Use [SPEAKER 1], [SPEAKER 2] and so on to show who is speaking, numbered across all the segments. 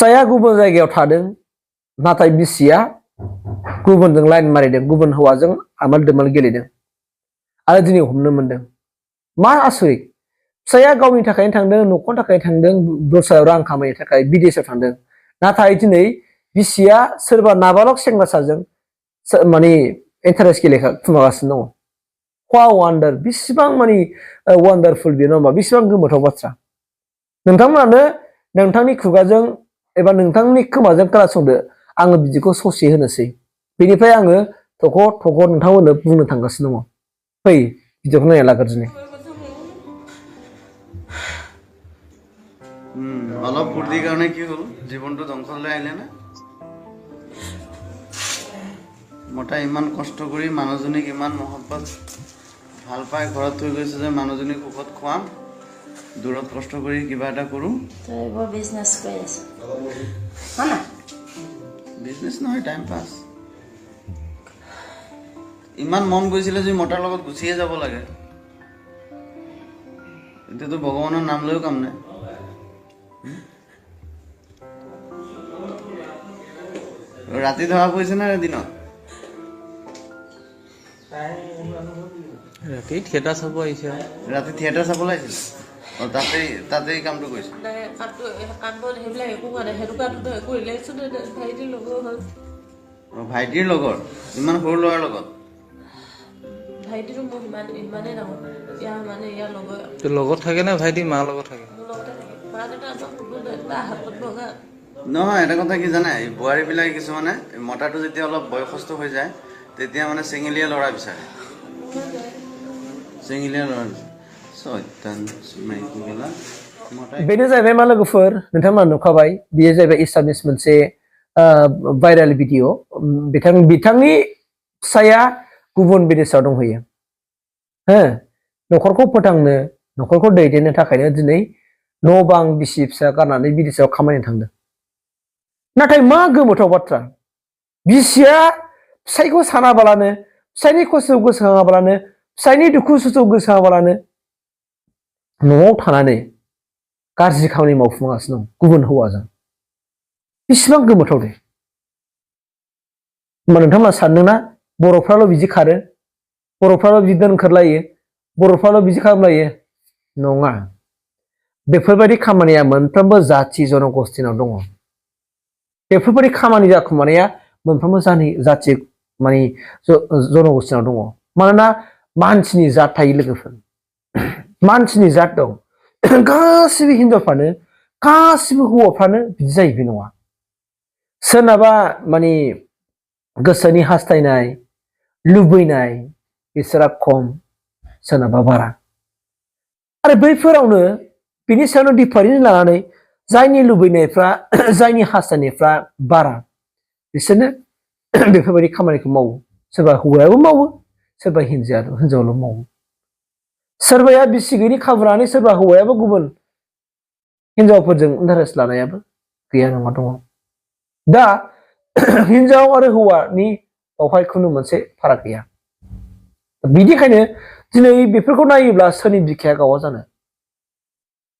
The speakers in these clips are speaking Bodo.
[SPEAKER 1] फिसाया गुबुन जायगायाव थादों नाथाय बिसिया गुबुनजों लाइन मारिदों गुबुन हौवाजों आमाल दोमाल गेलेदों आरो दिनै हमनो मोनदों मा आसरित फिसाया गावनि थाखायनो थांदों न'खरनि थाखाय थांदों दस्रायाव रां खामायनो थाखाय बिदेशआव थांदों नाथाय दिनै बिसिया सोरबा नाबालक सेंग्रासाजों माने इन्टारेस्ट खुमागासिनो दङ हवा वान्डार बेसेबां माने वान्डारफुल बेयो नङा होमबा बेसेबां गोमोथाव बाथ्रा नोंथांमोनानो नोंथांनि खुगाजों एबा नोंथांनि खोमाजों खोनासंदो आङो बिदिखौ ससे होनोसै बेनिफ्राय आङो थख' थख' नोंथांमोननो बुंनो थांगासिनो दङ फै भिडिअखौ नायना लाग्रो दिनै
[SPEAKER 2] অলপ ফূৰ্তিৰ কাৰণে কি হ'ল জীৱনটো ধ্বংসলৈ আহিলে না মতা ইমান কষ্ট কৰি মানুহজনীক ইমান মহব্বত ভাল পাই ঘৰত থৈ গৈছে যে মানুহজনীক সুখত খুৱাম দূৰত কষ্ট কৰি কিবা এটা কৰোঁ
[SPEAKER 3] তই বৰ বিজনেছ কৰি আছ হয় না
[SPEAKER 2] বিজনেছ নহয় টাইম পাছ ইমান মন গৈছিলে যে মতাৰ লগত গুচিয়ে যাব লাগে এতিয়াতো ভগৱানৰ নাম লৈও কাম নাই ৰাতি ধৰা পৰিছে না দিনত
[SPEAKER 4] ৰাতি থিয়েটাৰ চাব আহিছে
[SPEAKER 2] ৰাতি থিয়েটাৰ চাবলৈ আহিছিল তাতেই কামটো কৰিছে ভাইটিৰ লগৰ ইমান সৰু ল'ৰাৰ লগত
[SPEAKER 4] লগত থাকে নে ভাইটি মাৰ লগত থাকে
[SPEAKER 2] নহয় এটা কথা কি জানে বোৱাৰীবিলাকে কিছুমানে মতাটো যেতিয়া অলপ বয়সস্থ হৈ যায় তেতিয়া মানে চেঙেলীয়া ল'ৰা বিচাৰে চেঙেলীয়া ল'ৰা
[SPEAKER 1] बेनो जाहैबाय मा लोगोफोर नोंथांमोना नुखाबाय बेयो जाहैबाय एसामिस मोनसे भाइरेल भिडिअ बिथांनि फिसाया गुबुन बिदेशआव दंहैयो हो न'खरखौ फोथांनो न'खरखौ दैदेननो थाखायनो दिनै न' बां बिसि फिसा गारनानै बिदेशआव खामानि थांदों नाथाय मा गोमोथाव बाथ्रा बिसिया फिसायखौ सानाबालानो फिसायनि खस्थ'खौ गोसोखाङाबालानो फिसायनि दुखु सुखुखौ गोसोखाङाबालानो न'आव थानानै गाज्रि खामानि मावफुंगासिनो दं गुबुन हौवाजों बेसेबां गोमोथाव दे होमबा नोंथांमोना सानदोंना बर'फ्राल' बिदि खारो बर'फ्राल' बिदि दोनखारलायो बर'फ्राल' बिदि खालामलायो नङा बेफोरबायदि खामानिया मोनफ्रोमबो जाथि जनगोष्ठीनाव दङ बेफोरबायदि खामानि जाखुमानाया मोनफ्रोमबो जाथि माने जनगोष्ठीनाव दङ मानोना मानसिनि जात थायो लोगोफोर मानसिनि जात दं गासिबो हिनजावफ्रानो गासिबो हौवाफ्रानो बिदि जायो बे नङा सोरनाबा माने गोसोनि हास्थायनाय लुबैनाय बिसोरा खम सोरनाबा बारा आरो बैफोरावनो बिनि सायावनो डिफारेन्स लानानै जायनि लुबैनायफ्रा जायनि हास्थायनायफ्रा बारा बिसोरनो बेफोरबायदि खामानिखौ मावो सोरबा हौवायाबो मावो सोरबा हिनजावल' मावो सोरबाया बिसि गैयिनि खाबु लानानै सोरबा हौवायाबो गुबुन हिनजावफोरजों इन्टारेस्ट लानायाबो गैया नङा दङ दा हिनजाव आरो हौवानि बावहाय खुनु मोनसे फाराग गैया बिदिखायनो दिनै बेफोरखौ नायोब्ला सोरनि बिखाया गावा जानो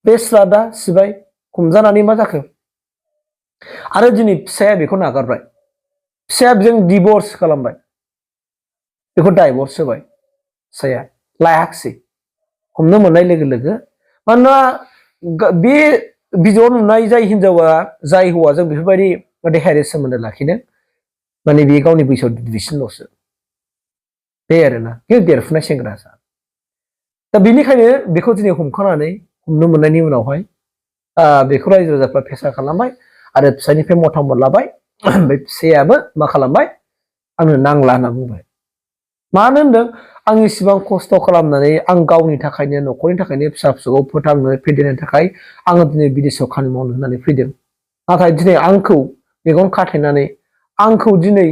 [SPEAKER 1] बे स्लादा सिबाय हमजानानै मा जाखो आरो दिनै फिसाया बेखौ नागारबाय फिसाया बेजों डिभर्स खालामबाय बेखौ डाइभर्स होबाय फिसाया लायाखिसै हमनो मोननाय लोगो लोगो मानोना बे भिडिअआव नुनाय जाय हिनजावा जाय हौवाजों बेफोरबायदि देहायारि सोमोन्दो लाखिदों माने बे गावनि बैसोआव दुइसिनल'सो बे आरोना बे देरफुनाय सेंग्रासा दा बेनिखायनो बेखौ दिनै हमखानानै हमनो मोननायनि उनावहाय बेखौ रायजो राजाफ्रा फेसा खालामबाय आरो फिसानिफ्राय मतामत लाबाय बे फिसायाबो मा खालामबाय आंनो नांला होनना बुंबाय मानो होनदों आं इसिबां खस्थ' खालामनानै आं गावनि थाखायनो न'खरनि थाखायनो फिसा फिसौखौ फोथांनो फेदेरनो थाखाय आङो दिनै बिदेशआव खामानि मावनो होननानै फैदों नाथाय दिनै आंखौ मेगन खाथेनानै आंखौ दिनै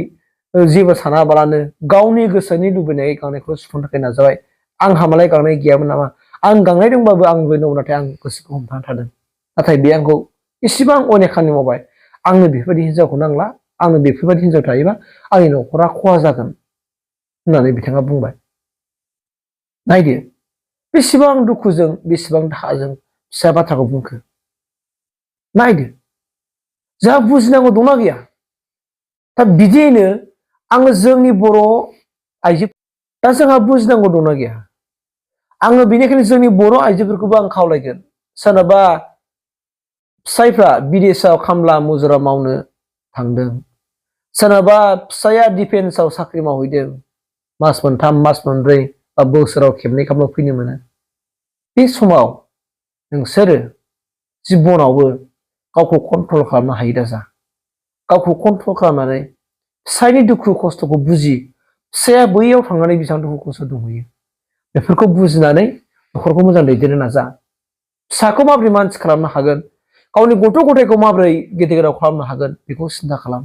[SPEAKER 1] जेबो सानाबालानो गावनि गोसोनि लुबैनाय गांनायखौ सुफुंनो थाखाय नाजाबाय आंहा मालाय गांनाय गैयामोन नामा आं गांनाय दंबाबो आं लुबैदों नाथाय आं गोसोखौ हमथाना थादों नाथाय बे आंखौ इसिबां अनेक खामानि मावबाय आंनो बेफोरबायदि हिनजावखौ नांला आंनो बेफोरबायदि हिनजाव थायोबा आंनि न'खरा खहा जागोन होननानै बिथाङा बुंबाय नायदो बेसेबां दुखुजों बेसेबां दाहाजों फिसा बाथ्राखौ बुंखो नायदो जोंहा बुजिनांगौ दंना गैया दा बिदियैनो आङो जोंनि बर' आइजो दा जोंहा बुजिनांगौ दंना गैया आङो बेनिखायनो जोंनि बर' आइजोफोरखौबो आं खावलायगोन सोरनाबा फिसायफ्रा बिदेशआव खामला मुजुरा मावनो थांदों सोरनाबा फिसाया डिफेन्सआव साख्रि मावहैदों मास मोनथाम मास मोनब्रै बा बोसोराव खेबनै खालामना फैनो मोनो बे समाव नोंसोरो जिबनावबो गावखौ कन्ट्रल खालामनो हायो दा जा गावखौ कन्ट्रल खालामनानै फिसायनि दुखु खस्थ'खौ बुजि फिसाया बैयाव थांनानै बेसेबां दुखु खस्थ' दंहैयो बेफोरखौ बुजिनानै न'खरखौ मोजां दैदेननो नाजा फिसाखौ माबोरै मानसि खालामनो हागोन गावनि गथ' गथायखौ माबोरै गेदेर गोलाव खालामनो हागोन बेखौ सिन्था खालाम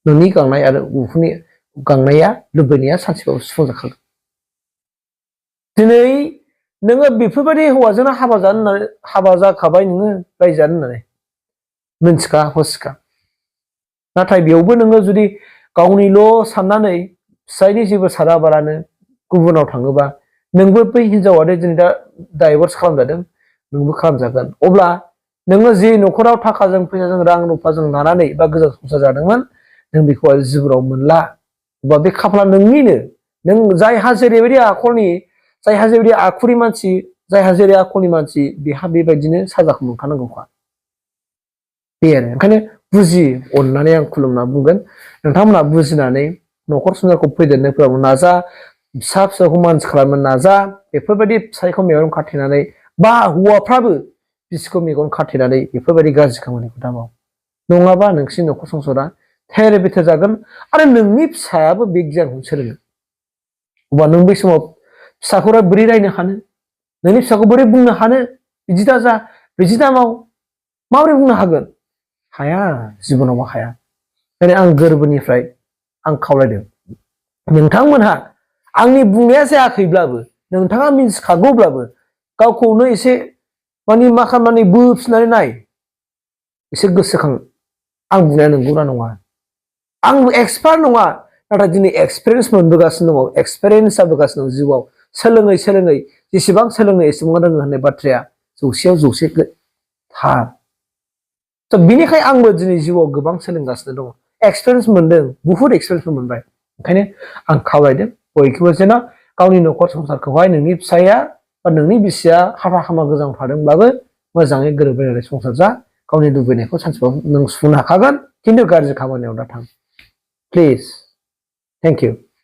[SPEAKER 1] नोंनि गांनाय आरो उखुनि गांनाया लुबैनाया सानसेबाबो सुफुंजाखागोन दिनै नोङो बेफोरबायदि हौवाजोंनो हाबा जाखाबाय नोङो रायजो जानो होननानै मिन्थिखा हसिखा नाथाय बेयावबो नोङो जुदि गावनिल' साननानै फिसायनि जेबो सानाबालानो गुबुनाव थाङोबा नोंबो बै हिनजावानो दिनै दा डाइभर्स खालामजादों नोंबो खालामजागोन अब्ला नोङो जे न'खराव थाखाजों फैसाजों रां रुफाजों लानानै बा गोजोन संसार जादोंमोन नों बेखौ जिबनाव मोनला अब्ला बे खाफाला नोंनिनो नों जायहा जेरैबायदि आखलनि जायहा जेरैबायदि आखुनि मानसि जायहा जेरै आखलनि मानसि बेहा बेबायदिनो साजाखौ मोनखानांगौखा बे आरो ओंखायनो बुजि अननानै आं खुलुमना बुंगोन नोंथांमोनहा बुजिनानै न'खर संसारखौ फेदेरनोफोराव नाजा फिसा फिसौखौ मानसि खालामनो नाजा बेफोरबायदि फिसायखौ मेगन खाथेनानै बा हौवाफ्राबो बिसिखौ मेगन खाथेनानै बेफोरबायदि गाज्रि खामानिखौ दा माव नङाबा नोंसिनि न'खर संसारा थेर बेथेर जागोन आरो नोंनि फिसायाबो बे गियानखौ सोलोङो अब्ला नों बै समाव फिसाखौ बोरै रायनो हानो नोंनि फिसाखौ बोरै बुंनो हानो बिदि दा जा बिदि दा माव माबोरै बुंनो हागोन हाया जिबनावबो हाया ओंखायनो आं गोरबोनिफ्राय आं खावलायदों नोंथांमोनहा आंनि बुंनाया जायाखैब्लाबो नोंथाङा मिन्थिखागौब्लाबो गावखौनो एसे माने मा खालामनानै बोफिननानै नाय एसे गोसोखां आं बुंनाया नंगौना नङा आं एक्सपार्ट नङा नाथाय दिनै एक्सपिरियेन्स मोनबोगासिनो दङ एक्सपिरियेन्स जाबोगासिनो दं जिउआव सोलोङै सोलोङै जेसेबां सोलोङो एसेबां रोङो होननाय बाथ्राया जौसेयाव जौसे थार बिनिखाय आंबो दिनै जिउआव गोबां सोलोंगासिनो दङ एक्सपिरियेन्स मोनदों बुहुत एक्सपिरियेन्स मोनबाय ओंखायनो आं खावलायदों बयखौबो जेन गावनि न'खर संसारखौहाय नोंनि फिसाया बा नोंनि बिसिया हाबा हामा गोजां थादोंब्लाबो मोजाङै गोरोबलायनानै संसार जा गावनि लुबैनायखौ सानसेबाबो नों सुफुंनो हाखागोन खिन्थु गाज्रि खामानियाव दा थां प्लिज थेंक इउ